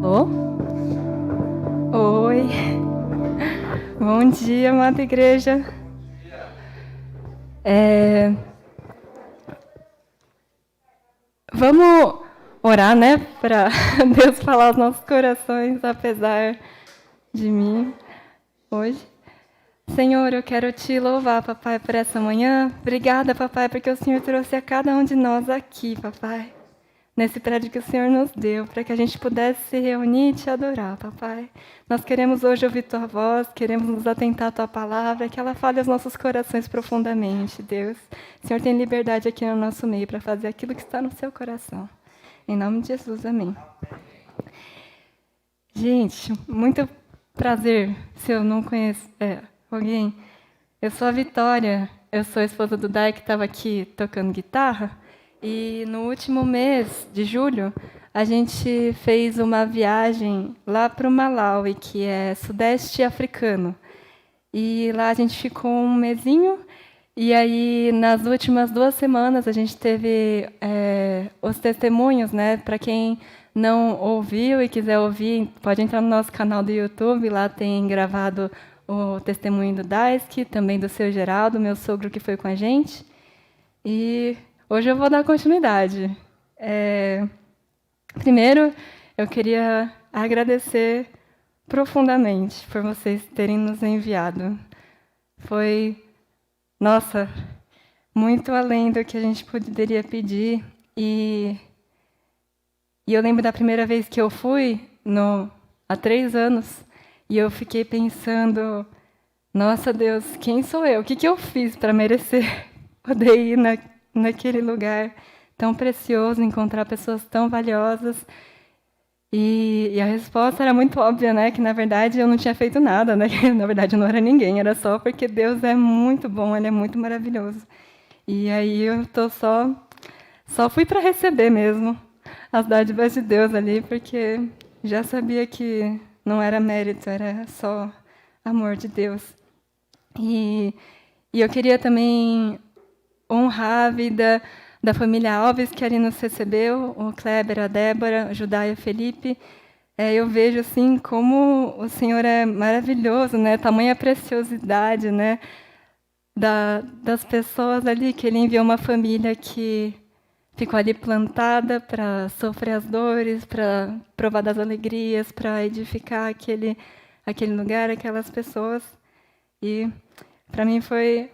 Alô? Oi. Bom dia, amada igreja. Vamos orar, né? Para Deus falar aos nossos corações, apesar de mim, hoje. Senhor, eu quero te louvar, papai, por essa manhã. Obrigada, papai, porque o Senhor trouxe a cada um de nós aqui, papai. Nesse prédio que o Senhor nos deu, para que a gente pudesse se reunir e te adorar, papai. Nós queremos hoje ouvir tua voz, queremos nos atentar à tua palavra, que ela fale aos nossos corações profundamente, Deus. O Senhor tem liberdade aqui no nosso meio para fazer aquilo que está no seu coração. Em nome de Jesus, amém. Gente, muito prazer, se eu não conheço alguém. Eu sou a Vitória, eu sou a esposa do Dai, que estava aqui tocando guitarra. E no último mês de julho, a gente fez uma viagem lá para o Malawi, que é sudeste africano. E lá a gente ficou um mesinho. E aí, nas últimas 2 semanas, a gente teve os testemunhos, né? Para quem não ouviu e quiser ouvir, pode entrar no nosso canal do YouTube. Lá tem gravado o testemunho do Daisuke, também do seu Geraldo, meu sogro que foi com a gente. E hoje eu vou dar continuidade. Primeiro, eu queria agradecer profundamente por vocês terem nos enviado. Foi, nossa, muito além do que a gente poderia pedir. E eu lembro da primeira vez que eu fui, há 3 anos, e eu fiquei pensando, nossa Deus, quem sou eu? O que eu fiz para merecer poder ir naquele lugar tão precioso, encontrar pessoas tão valiosas? E a resposta era muito óbvia, né? Que, na verdade, eu não tinha feito nada, né? Que, na verdade, eu não era ninguém, era só porque Deus é muito bom, Ele é muito maravilhoso. E aí eu só fui para receber mesmo as dádivas de Deus ali, porque já sabia que não era mérito, era só amor de Deus. E eu queria também honrar a vida da família Alves, que ali nos recebeu, o Kleber, a Débora, o Judá e o Felipe. Eu vejo assim como o Senhor é maravilhoso, né? Tamanha preciosidade, né? Das pessoas ali, que Ele enviou uma família que ficou ali plantada para sofrer as dores, para provar das alegrias, para edificar aquele lugar, aquelas pessoas. E para mim foi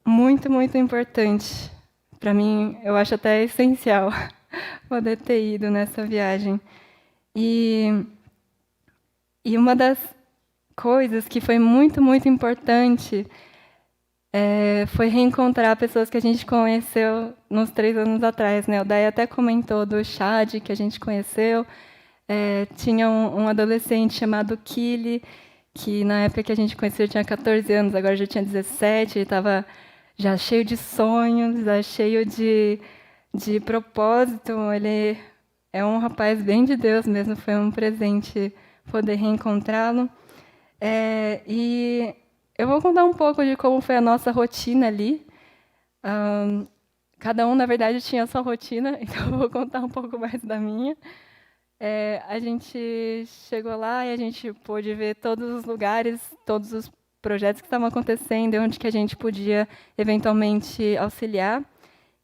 muito, muito importante. Para mim, eu acho até essencial poder ter ido nessa viagem. E uma das coisas que foi muito, muito importante foi reencontrar pessoas que a gente conheceu nos 3 anos atrás, né? O Dai até comentou do Chad, que a gente conheceu. Tinha um adolescente chamado Kili, que na época que a gente conheceu tinha 14 anos, agora já tinha 17, ele estava já cheio de sonhos, já cheio de propósito. Ele é um rapaz bem de Deus mesmo, foi um presente poder reencontrá-lo. E eu vou contar um pouco de como foi a nossa rotina ali. Cada um, na verdade, tinha a sua rotina, então eu vou contar um pouco mais da minha. A gente chegou lá e a gente pôde ver todos os lugares, todos os projetos que estavam acontecendo, onde que a gente podia eventualmente auxiliar.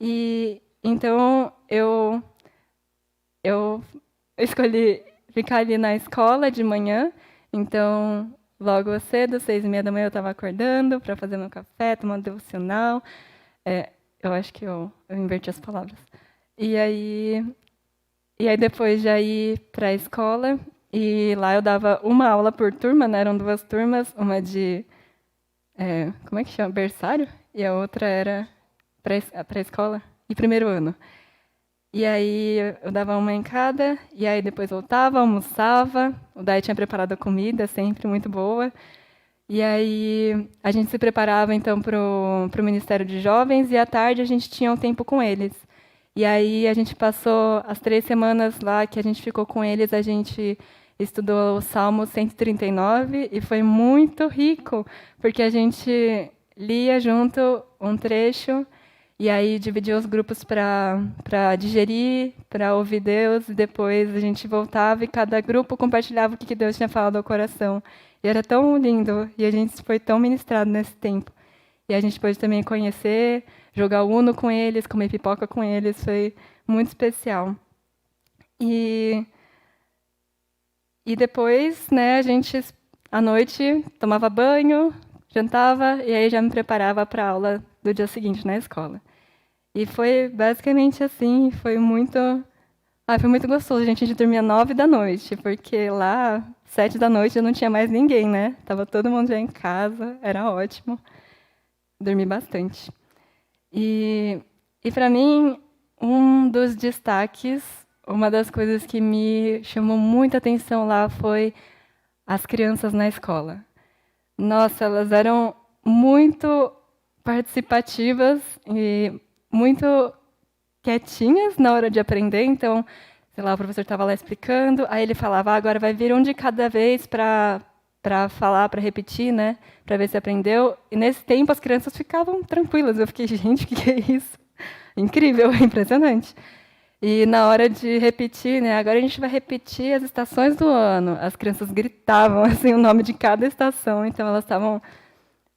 E então eu escolhi ficar ali na escola de manhã. Então, logo cedo, 6h30 da manhã, eu estava acordando para fazer meu café, tomar um devocional. Eu acho que eu inverti as palavras. E aí depois já ir para a escola, e lá eu dava uma aula por turma, né? Eram 2 turmas, uma de, como é que chama? Berçário, e a outra era pré-escola e primeiro ano. E aí eu dava uma em cada, e aí depois voltava, almoçava, o Dai tinha preparado a comida, sempre muito boa. E aí a gente se preparava, então, para o Ministério de Jovens, e à tarde a gente tinha um tempo com eles. E aí a gente passou as 3 semanas lá que a gente ficou com eles, a gente estudou o Salmo 139, e foi muito rico, porque a gente lia junto um trecho, E aí dividia os grupos para digerir, para ouvir Deus, e depois a gente voltava e cada grupo compartilhava o que Deus tinha falado ao coração. E era tão lindo, e a gente foi tão ministrado nesse tempo. E a gente pôde também conhecer, jogar Uno com eles, comer pipoca com eles, foi muito especial. E depois, né, a gente, à noite, tomava banho, jantava, e aí já me preparava para a aula do dia seguinte na escola. E foi basicamente assim, foi muito gostoso. A gente dormia 9 da noite, porque lá, 7 da noite, eu não tinha mais ninguém, né? Tava todo mundo já em casa, era ótimo. Dormi bastante. E para mim, um dos destaques, uma das coisas que me chamou muita atenção lá foi as crianças na escola. Nossa, elas eram muito participativas e muito quietinhas na hora de aprender. Então, sei lá, o professor estava lá explicando, aí ele falava, agora vai vir um de cada vez para falar, para repetir, né? Para ver se aprendeu. E nesse tempo as crianças ficavam tranquilas. Eu fiquei, gente, o que é isso? Incrível, impressionante. E na hora de repetir, né? Agora a gente vai repetir as estações do ano. As crianças gritavam assim o nome de cada estação, então elas estavam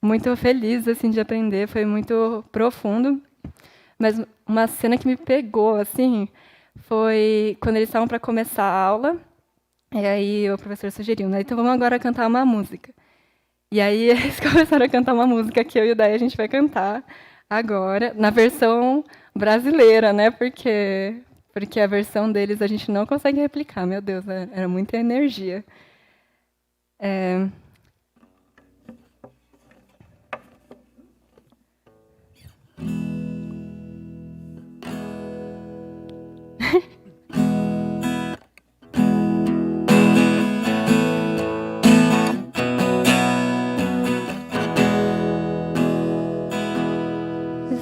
muito felizes assim de aprender, foi muito profundo. Mas uma cena que me pegou assim foi quando eles estavam para começar a aula. E aí o professor sugeriu, né? Então vamos agora cantar uma música. E aí eles começaram a cantar uma música que eu e o Day a gente vai cantar agora, na versão brasileira, né? Porque a versão deles a gente não consegue replicar. Meu Deus, era muita energia. É...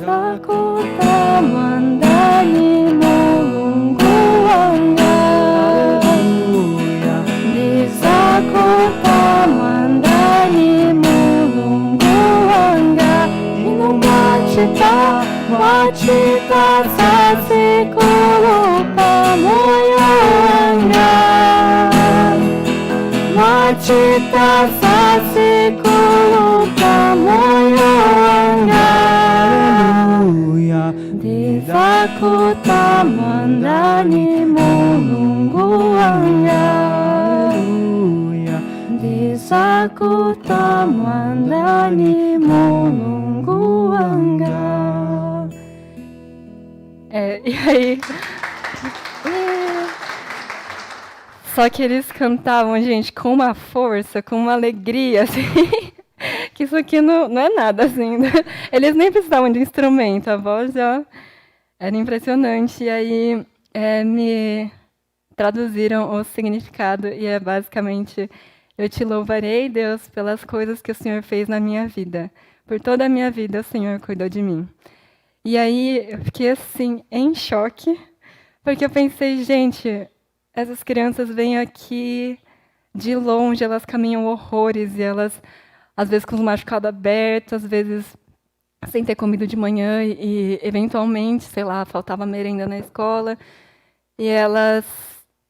Zakuta mandani mulunguanga Bizakuta mandani mulunguanga Inumachita Wachita sasikulupa moyoanga Wachita sasikulupa moyoanga Dizakuta mandani mulunguanga Dizakuta mandani mulunguanga. E aí... Só que eles cantavam, gente, com uma força, com uma alegria, assim... que isso aqui não é nada, assim. Eles nem precisavam de instrumento, a voz já era impressionante. E aí me traduziram o significado, e é basicamente: eu te louvarei, Deus, pelas coisas que o Senhor fez na minha vida. Por toda a minha vida, o Senhor cuidou de mim. E aí eu fiquei, assim, em choque, porque eu pensei, gente, essas crianças vêm aqui de longe, elas caminham horrores, e elas... às vezes com os machucados abertos, às vezes sem ter comido de manhã e, eventualmente, sei lá, faltava merenda na escola. E elas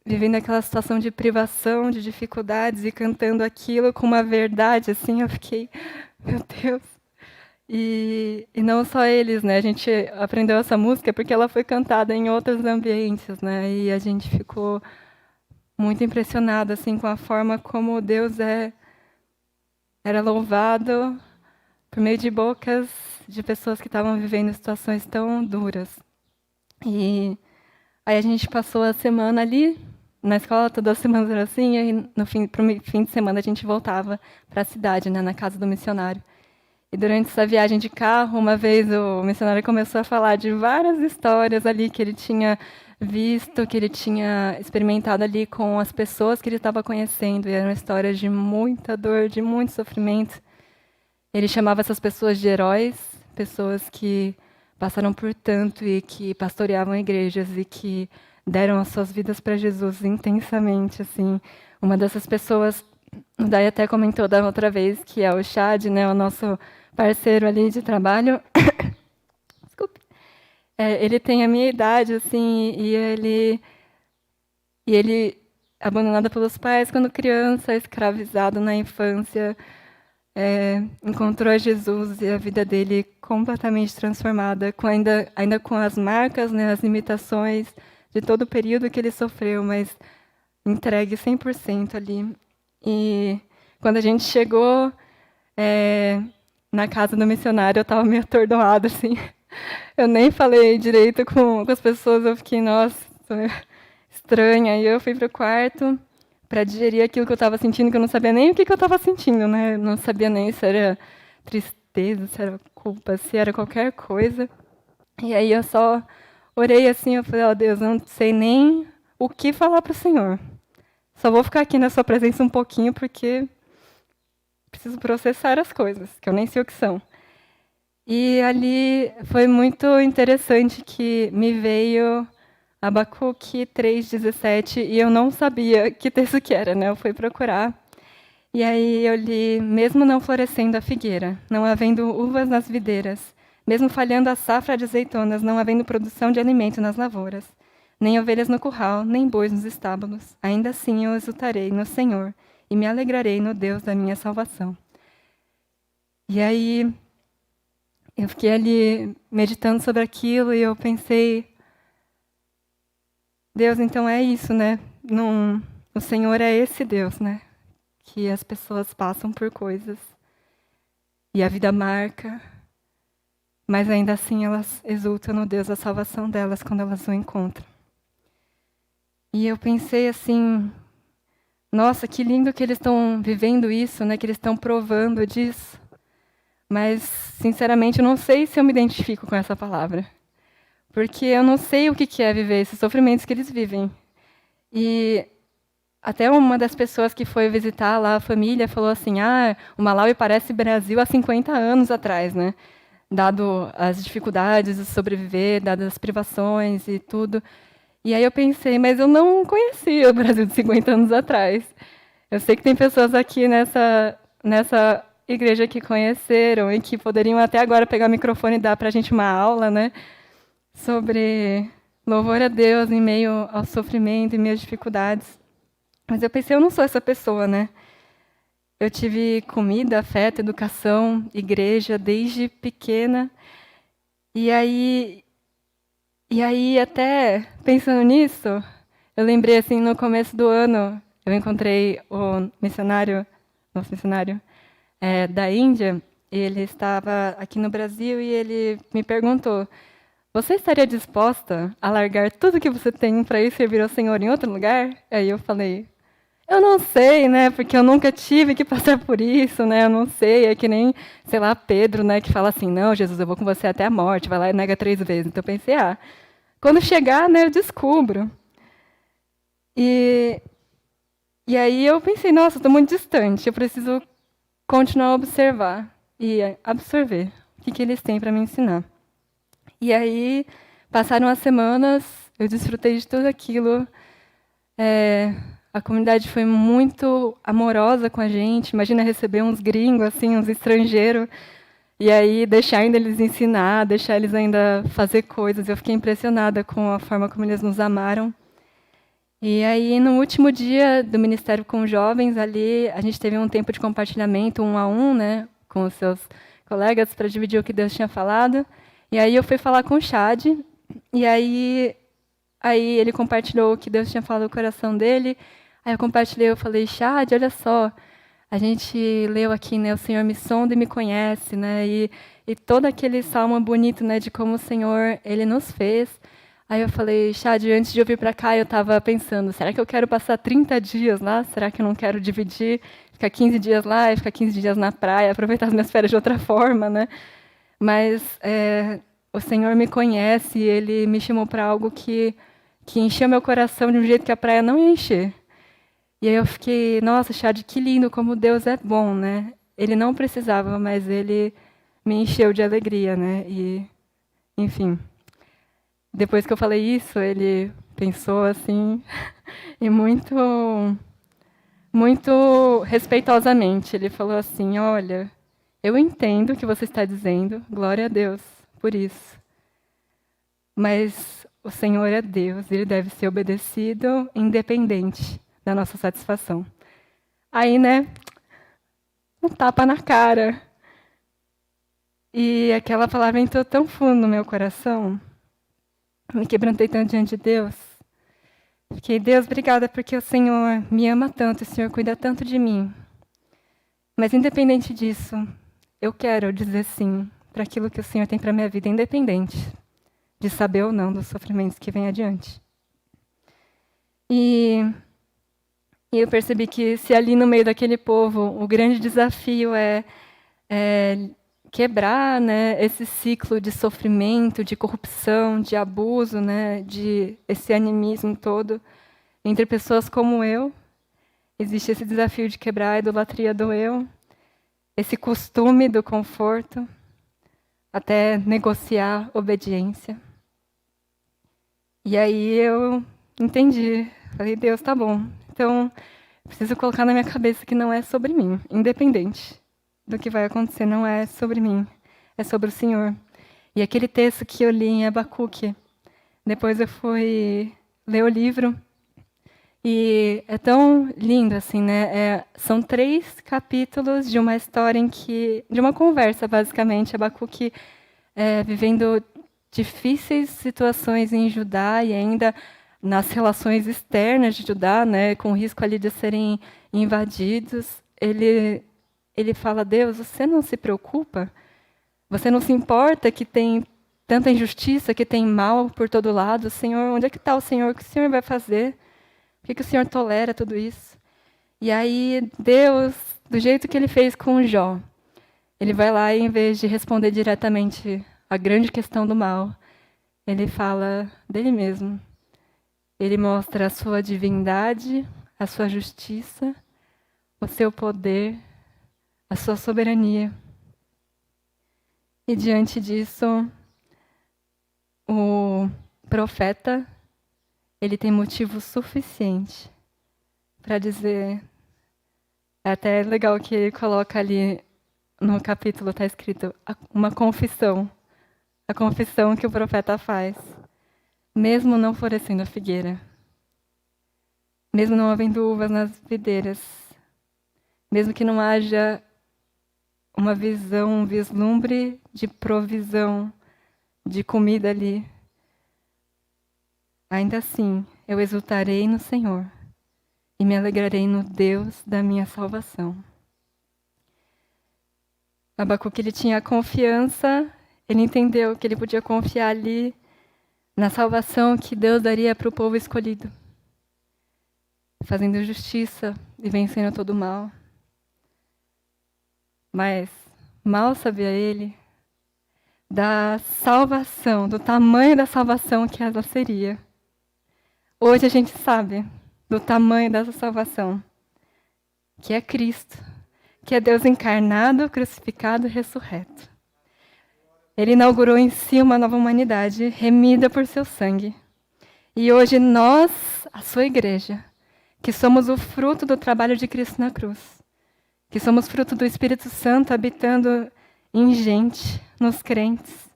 vivendo aquela situação de privação, de dificuldades e cantando aquilo com uma verdade, assim, eu fiquei, meu Deus. E não só eles, né? A gente aprendeu essa música porque ela foi cantada em outros ambientes, né? E a gente ficou muito impressionado, assim, com a forma como Deus era louvado por meio de bocas de pessoas que estavam vivendo situações tão duras. E aí a gente passou a semana ali, na escola, toda semana era assim, e aí pro fim de semana a gente voltava para a cidade, né, na casa do missionário. E durante essa viagem de carro, uma vez o missionário começou a falar de várias histórias ali que ele tinha visto, que ele tinha experimentado ali com as pessoas que ele estava conhecendo. E eram histórias de muita dor, de muito sofrimento. Ele chamava essas pessoas de heróis, pessoas que passaram por tanto e que pastoreavam igrejas e que deram as suas vidas para Jesus intensamente, assim. Uma dessas pessoas, o Day até comentou da outra vez, que é o Chad, né, o nosso parceiro ali de trabalho. Desculpe. ele tem a minha idade, assim, e ele abandonado pelos pais quando criança, escravizado na infância, encontrou a Jesus e a vida dele completamente transformada, ainda com as marcas, né, as limitações de todo o período que ele sofreu, mas entregue 100% ali. E quando a gente chegou na casa do missionário, eu estava meio atordoada, assim. Eu nem falei direito com as pessoas, eu fiquei, nossa, tô meio estranha. Aí eu fui pro quarto para digerir aquilo que eu estava sentindo, que eu não sabia nem o que eu estava sentindo, né? Não sabia nem se era tristeza, se era culpa, se era qualquer coisa. E aí eu só orei assim, eu falei, ó Deus, eu não sei nem o que falar para o Senhor. Só vou ficar aqui na sua presença um pouquinho, porque preciso processar as coisas, que eu nem sei o que são. E ali foi muito interessante que me veio Abacuque 3,17, e eu não sabia que texto que era, né? Eu fui procurar. E aí eu li, mesmo não florescendo a figueira, não havendo uvas nas videiras, mesmo falhando a safra de azeitonas, não havendo produção de alimento nas lavouras, nem ovelhas no curral, nem bois nos estábulos, ainda assim eu exultarei no Senhor e me alegrarei no Deus da minha salvação. E aí eu fiquei ali meditando sobre aquilo e eu pensei, Deus, então é isso, né? O Senhor é esse Deus, né? Que as pessoas passam por coisas e a vida marca, mas ainda assim elas exultam no Deus da salvação delas quando elas o encontram. E eu pensei assim, nossa, que lindo que eles estão vivendo isso, né? Que eles estão provando disso. Mas, sinceramente, eu não sei se eu me identifico com essa palavra. Porque eu não sei o que é viver esses sofrimentos que eles vivem. E até uma das pessoas que foi visitar lá a família falou assim, o Malawi parece Brasil há 50 anos atrás, né? Dado as dificuldades de sobreviver, dadas as privações e tudo. E aí eu pensei, mas eu não conhecia o Brasil de 50 anos atrás. Eu sei que tem pessoas aqui nessa igreja que conheceram e que poderiam até agora pegar o microfone e dar para a gente uma aula, né, sobre louvor a Deus em meio ao sofrimento, em meio às dificuldades. Mas eu pensei, eu não sou essa pessoa, né? Eu tive comida, afeto, educação, igreja desde pequena. E aí até pensando nisso, eu lembrei assim no começo do ano, eu encontrei o missionário, nosso missionário, da Índia. Ele estava aqui no Brasil e ele me perguntou: você estaria disposta a largar tudo que você tem para ir servir ao Senhor em outro lugar? Aí eu falei: eu não sei, né? Porque eu nunca tive que passar por isso, né? Eu não sei. É que nem, sei lá, Pedro, né? Que fala assim: não, Jesus, eu vou com você até a morte. Vai lá e nega 3 vezes. Então eu pensei: quando chegar, né? Eu descubro. E aí eu pensei: nossa, estou muito distante. Eu preciso continuar a observar e absorver o que eles têm para me ensinar. E aí, passaram as semanas, eu desfrutei de tudo aquilo. A comunidade foi muito amorosa com a gente. Imagina receber uns gringos, assim, uns estrangeiros, e aí deixar ainda eles ensinar, deixar eles ainda fazer coisas. Eu fiquei impressionada com a forma como eles nos amaram. E aí, no último dia do Ministério com Jovens, ali, a gente teve um tempo de compartilhamento 1 a 1, né, com os seus colegas, para dividir o que Deus tinha falado. E aí eu fui falar com o Chad, e aí ele compartilhou o que Deus tinha falado no coração dele. Aí eu compartilhei, eu falei: Chad, olha só, a gente leu aqui, né, o Senhor me sonda e me conhece, né, e todo aquele salmo bonito, né, de como o Senhor, ele nos fez. Aí eu falei: Chad, antes de eu vir para cá, eu estava pensando, será que eu quero passar 30 dias lá? Será que eu não quero dividir, ficar 15 dias lá e ficar 15 dias na praia, aproveitar as minhas férias de outra forma, né? Mas o Senhor me conhece e Ele me chamou para algo que encheu meu coração de um jeito que a praia não ia encher. E aí eu fiquei: nossa, Chad, que lindo como Deus é bom, né? Ele não precisava, mas Ele me encheu de alegria, né? E, enfim, depois que eu falei isso, ele pensou assim, e muito respeitosamente. Ele falou assim: olha, eu entendo o que você está dizendo, glória a Deus por isso. mas o Senhor é Deus, ele deve ser obedecido independente da nossa satisfação. Aí, né, um tapa na cara. E aquela palavra entrou tão fundo no meu coração, me quebrantei tanto diante de Deus. Fiquei, Deus, obrigada porque o Senhor me ama tanto, o Senhor cuida tanto de mim. Mas independente disso, eu quero dizer sim para aquilo que o Senhor tem para minha vida, independente de saber ou não dos sofrimentos que vem adiante. E eu percebi que se ali no meio daquele povo o grande desafio é quebrar, né, esse ciclo de sofrimento, de corrupção, de abuso, né, de esse animismo todo entre pessoas como eu. Existe esse desafio de quebrar a idolatria do eu, esse costume do conforto, até negociar obediência. E aí eu entendi, falei, Deus, tá bom. Então, preciso colocar na minha cabeça que não é sobre mim, independente do que vai acontecer, não é sobre mim, é sobre o Senhor. E aquele texto que eu li em Abacuque, depois eu fui ler o livro, e é tão lindo, assim, né? São 3 capítulos de uma história de uma conversa, basicamente, Abacuque vivendo difíceis situações em Judá e ainda nas relações externas de Judá, né, com o risco ali de serem invadidos. Ele fala, Deus, você não se preocupa? Você não se importa que tem tanta injustiça, que tem mal por todo lado? Senhor, onde é que está o Senhor? O que o Senhor vai fazer? Por que o Senhor tolera tudo isso? E aí, Deus, do jeito que ele fez com Jó, ele vai lá e, em vez de responder diretamente a grande questão do mal, ele fala dele mesmo. Ele mostra a sua divindade, a sua justiça, o seu poder, a sua soberania. E diante disso, o profeta, ele tem motivo suficiente para dizer. É até legal que ele coloca ali no capítulo, está escrito uma confissão. A confissão que o profeta faz. Mesmo não florescendo a figueira, mesmo não havendo uvas nas videiras, mesmo que não haja uma visão, um vislumbre de provisão, de comida ali, ainda assim eu exultarei no Senhor e me alegrarei no Deus da minha salvação. Abacuque, ele tinha confiança, ele entendeu que ele podia confiar ali na salvação que Deus daria para o povo escolhido, fazendo justiça e vencendo todo o mal. Mas mal sabia ele da salvação, do tamanho da salvação que ela seria. Hoje a gente sabe do tamanho dessa salvação, que é Cristo, que é Deus encarnado, crucificado e ressurreto. Ele inaugurou em si uma nova humanidade, remida por seu sangue. E hoje nós, a sua igreja, que somos o fruto do trabalho de Cristo na cruz, que somos fruto do Espírito Santo habitando em gente, nos crentes,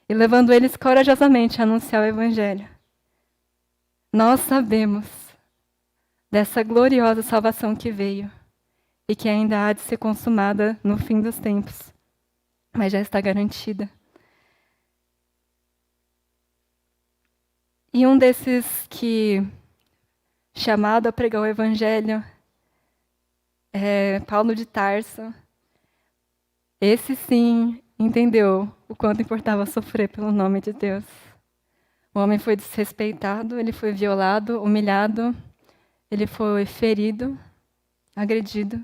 e levando eles corajosamente a anunciar o Evangelho. Nós sabemos dessa gloriosa salvação que veio e que ainda há de ser consumada no fim dos tempos, mas já está garantida. E um desses que, chamado a pregar o Evangelho, é Paulo de Tarso. Esse sim entendeu o quanto importava sofrer pelo nome de Deus. O homem foi desrespeitado, ele foi violado, humilhado, ele foi ferido, agredido.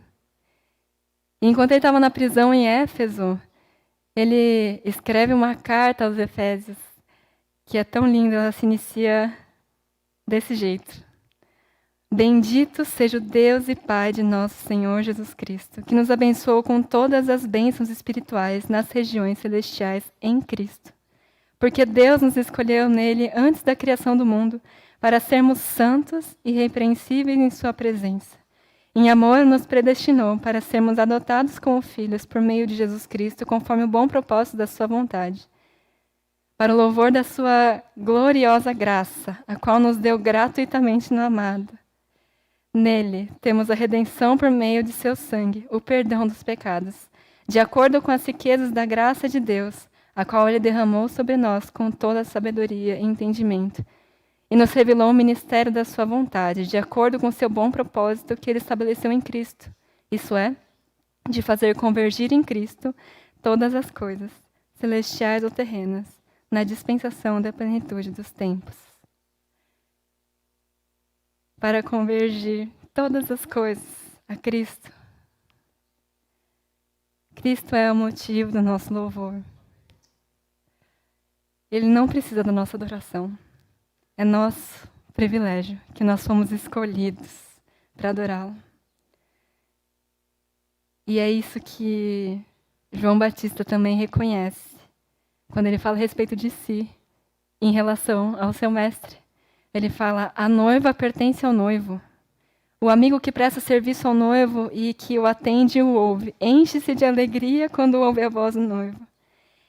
E enquanto ele estava na prisão em Éfeso, ele escreve uma carta aos Efésios, que é tão linda, ela se inicia desse jeito. Bendito seja o Deus e Pai de nosso Senhor Jesus Cristo, que nos abençoou com todas as bênçãos espirituais nas regiões celestiais em Cristo. Porque Deus nos escolheu nele antes da criação do mundo, para sermos santos e irrepreensíveis em sua presença. Em amor nos predestinou para sermos adotados como filhos por meio de Jesus Cristo, conforme o bom propósito da sua vontade, para o louvor da sua gloriosa graça, a qual nos deu gratuitamente no amado. Nele temos a redenção por meio de seu sangue, o perdão dos pecados, de acordo com as riquezas da graça de Deus, a qual ele derramou sobre nós com toda a sabedoria e entendimento, e nos revelou o ministério da sua vontade, de acordo com o seu bom propósito que ele estabeleceu em Cristo, isso é, de fazer convergir em Cristo todas as coisas, celestiais ou terrenas, na dispensação da plenitude dos tempos. Para convergir todas as coisas a Cristo. Cristo é o motivo do nosso louvor. Ele não precisa da nossa adoração. É nosso privilégio que nós fomos escolhidos para adorá-lo. E é isso que João Batista também reconhece quando ele fala a respeito de si, em relação ao seu mestre. Ele fala: a noiva pertence ao noivo. O amigo que presta serviço ao noivo e que o atende e o ouve, enche-se de alegria quando ouve a voz do noivo.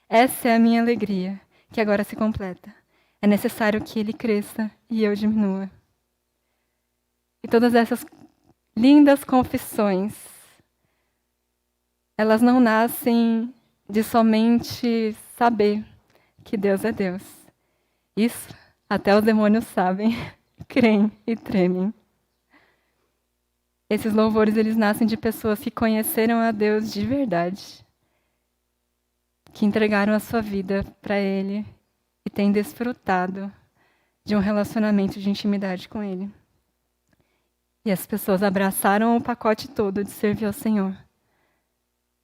Essa é a minha alegria, que agora se completa. É necessário que ele cresça e eu diminua. E todas essas lindas confissões, elas não nascem de somente saber que Deus é Deus. Isso até os demônios sabem, creem e tremem. Esses louvores, eles nascem de pessoas que conheceram a Deus de verdade, que entregaram a sua vida para Ele e têm desfrutado de um relacionamento de intimidade com Ele. E as pessoas abraçaram o pacote todo de servir ao Senhor,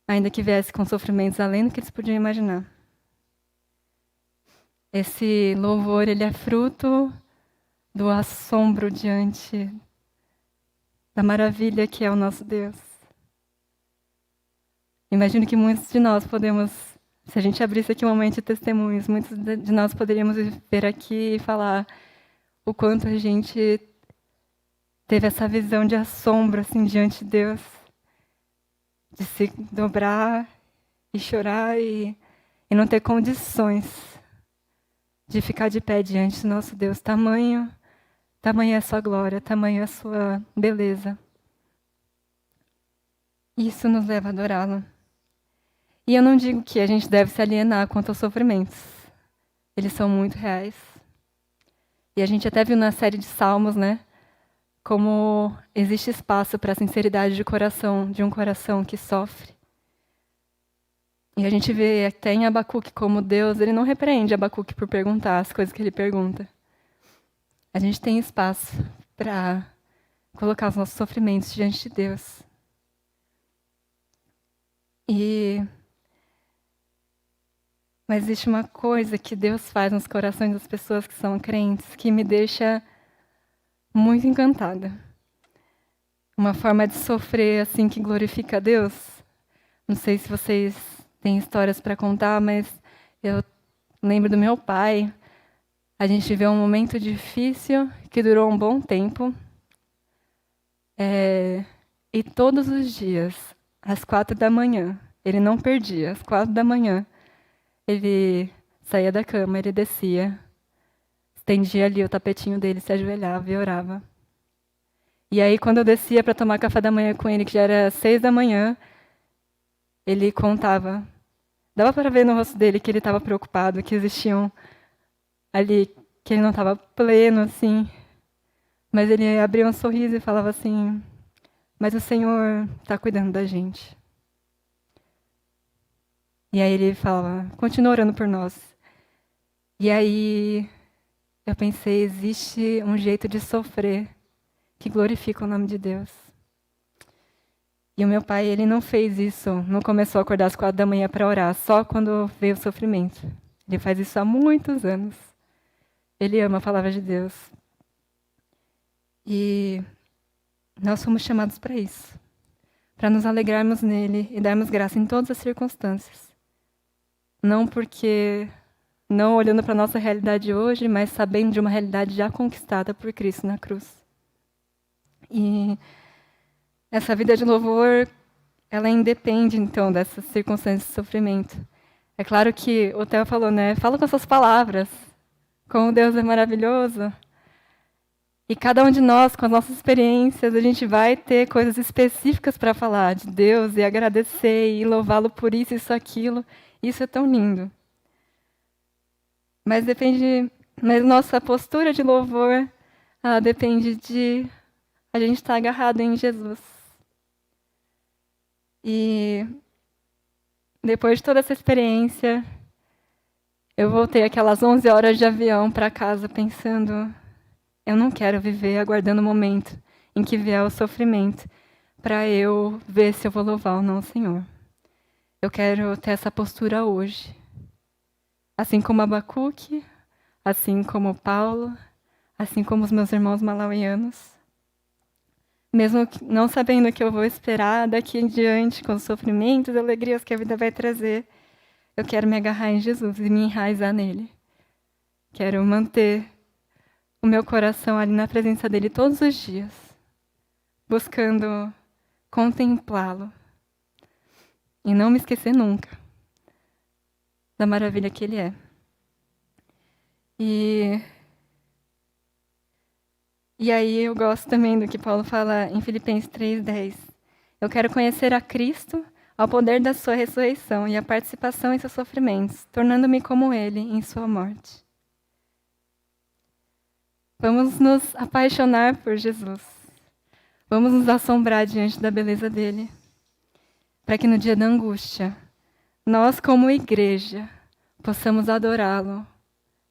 ainda que viesse com sofrimentos além do que eles podiam imaginar. Esse louvor, ele é fruto do assombro diante da maravilha que é o nosso Deus. Imagino que muitos de nós podemos, se a gente abrisse aqui um momento de testemunhos, muitos de nós poderíamos vir aqui e falar o quanto a gente teve essa visão de assombro assim, diante de Deus, de se dobrar e chorar e não ter condições de ficar de pé diante do nosso Deus. Tamanho é a sua glória, tamanho é a sua beleza. Isso nos leva a adorá-lo. E eu não digo que a gente deve se alienar quanto aos sofrimentos. Eles são muito reais. E a gente até viu na série de Salmos, né? Como existe espaço para a sinceridade de coração, de um coração que sofre. E a gente vê até em Abacuque como Deus, ele não repreende Abacuque por perguntar as coisas que ele pergunta. A gente tem espaço para colocar os nossos sofrimentos diante de Deus. Mas existe uma coisa que Deus faz nos corações das pessoas que são crentes que me deixa muito encantada. Uma forma de sofrer assim que glorifica a Deus. Não sei se vocês têm histórias para contar, mas eu lembro do meu pai. A gente viveu um momento difícil que durou um bom tempo. E todos os dias, às 4 da manhã, ele não perdia, às 4 da manhã, ele saía da cama, ele descia, estendia ali o tapetinho dele, se ajoelhava e orava. E aí, quando eu descia para tomar café da manhã com ele, que já era 6 da manhã, ele contava. Dava para ver no rosto dele que ele estava preocupado, que existiam ali, que ele não estava pleno, assim. Mas ele abria um sorriso e falava assim: mas o Senhor está cuidando da gente. E aí ele falava: continua orando por nós. E aí eu pensei, existe um jeito de sofrer que glorifica o nome de Deus. E o meu pai, ele não fez isso, não começou a acordar às 4 da manhã para orar, só quando veio o sofrimento. Ele faz isso há muitos anos. Ele ama a palavra de Deus. E nós fomos chamados para isso, para nos alegrarmos nele e darmos graça em todas as circunstâncias. Não olhando para a nossa realidade hoje, mas sabendo de uma realidade já conquistada por Cristo na cruz. E essa vida de louvor, ela independe, então, dessas circunstâncias de sofrimento. É claro que o Theo falou, né? Fala com as suas palavras. Como Deus é maravilhoso. E cada um de nós, com as nossas experiências, a gente vai ter coisas específicas para falar de Deus e agradecer e louvá-lo por isso, aquilo. Isso é tão lindo. Mas nossa postura de louvor depende de a gente estar agarrado em Jesus. E depois de toda essa experiência, eu voltei aquelas 11 horas de avião para casa pensando, eu não quero viver aguardando o momento em que vier o sofrimento para eu ver se eu vou louvar ou não o Senhor. Eu quero ter essa postura hoje. Assim como Abacuque, assim como Paulo, assim como os meus irmãos malauianos. Mesmo não sabendo o que eu vou esperar daqui em diante, com os sofrimentos e alegrias que a vida vai trazer, eu quero me agarrar em Jesus e me enraizar nele. Quero manter o meu coração ali na presença dele todos os dias, buscando contemplá-lo e não me esquecer nunca da maravilha que ele é. E aí eu gosto também do que Paulo fala em Filipenses 3:10. Eu quero conhecer a Cristo, ao poder da sua ressurreição e a participação em seus sofrimentos, tornando-me como ele em sua morte. Vamos nos apaixonar por Jesus. Vamos nos assombrar diante da beleza dele, para que no dia da angústia, nós como igreja, possamos adorá-lo,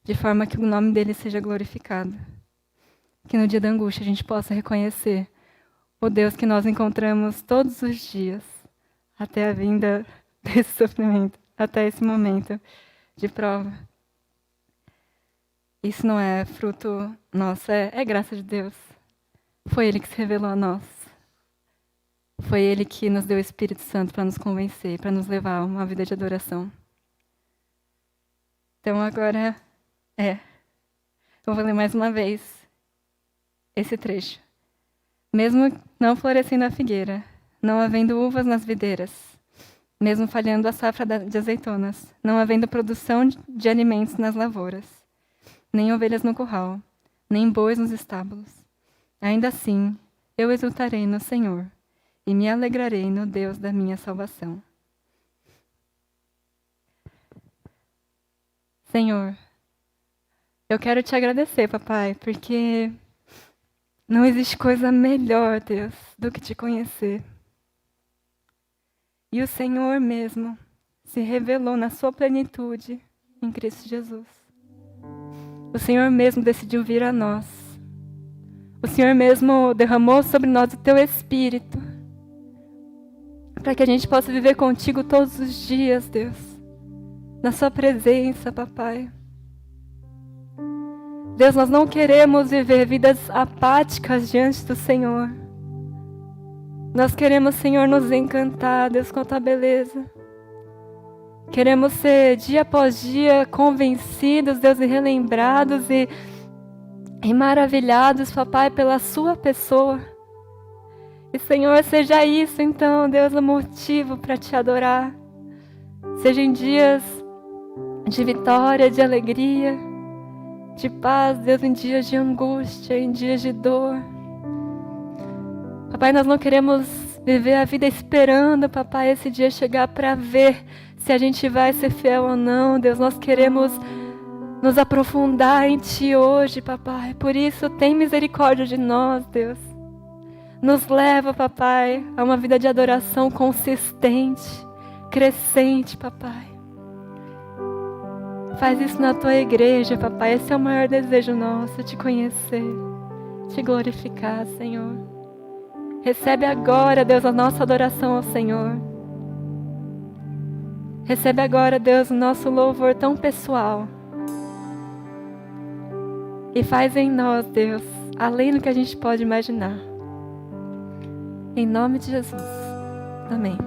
de forma que o nome dele seja glorificado. Que no dia da angústia a gente possa reconhecer o Deus que nós encontramos todos os dias, até a vinda desse sofrimento, até esse momento de prova. Isso não é fruto nosso, é graça de Deus. Foi Ele que se revelou a nós. Foi Ele que nos deu o Espírito Santo para nos convencer, para nos levar a uma vida de adoração. Então agora, eu vou ler mais uma vez esse trecho. Mesmo não florescendo a figueira, não havendo uvas nas videiras, mesmo falhando a safra de azeitonas, não havendo produção de alimentos nas lavouras, nem ovelhas no curral, nem bois nos estábulos. Ainda assim, eu exultarei no Senhor e me alegrarei no Deus da minha salvação. Senhor, eu quero te agradecer, papai, porque não existe coisa melhor, Deus, do que te conhecer. E o Senhor mesmo se revelou na sua plenitude em Cristo Jesus. O Senhor mesmo decidiu vir a nós. O Senhor mesmo derramou sobre nós o teu Espírito, para que a gente possa viver contigo todos os dias, Deus, na sua presença, papai. Deus, nós não queremos viver vidas apáticas diante do Senhor. Nós queremos, Senhor, nos encantar, Deus, com a tua beleza. Queremos ser, dia após dia, convencidos, Deus, e relembrados e maravilhados, papai, pela sua pessoa. E, Senhor, seja isso, então, Deus, o motivo para te adorar. Seja em dias de vitória, de alegria, de paz, Deus, em dias de angústia, em dias de dor. Papai, nós não queremos viver a vida esperando, papai, esse dia chegar para ver se a gente vai ser fiel ou não. Deus, nós queremos nos aprofundar em Ti hoje, papai. Por isso, tem misericórdia de nós, Deus. Nos leva, papai, a uma vida de adoração consistente, crescente, papai. Faz isso na Tua igreja, papai. Esse é o maior desejo nosso, te conhecer, te glorificar, Senhor. Recebe agora, Deus, a nossa adoração ao Senhor. Recebe agora, Deus, o nosso louvor tão pessoal. E faz em nós, Deus, além do que a gente pode imaginar. Em nome de Jesus. Amém.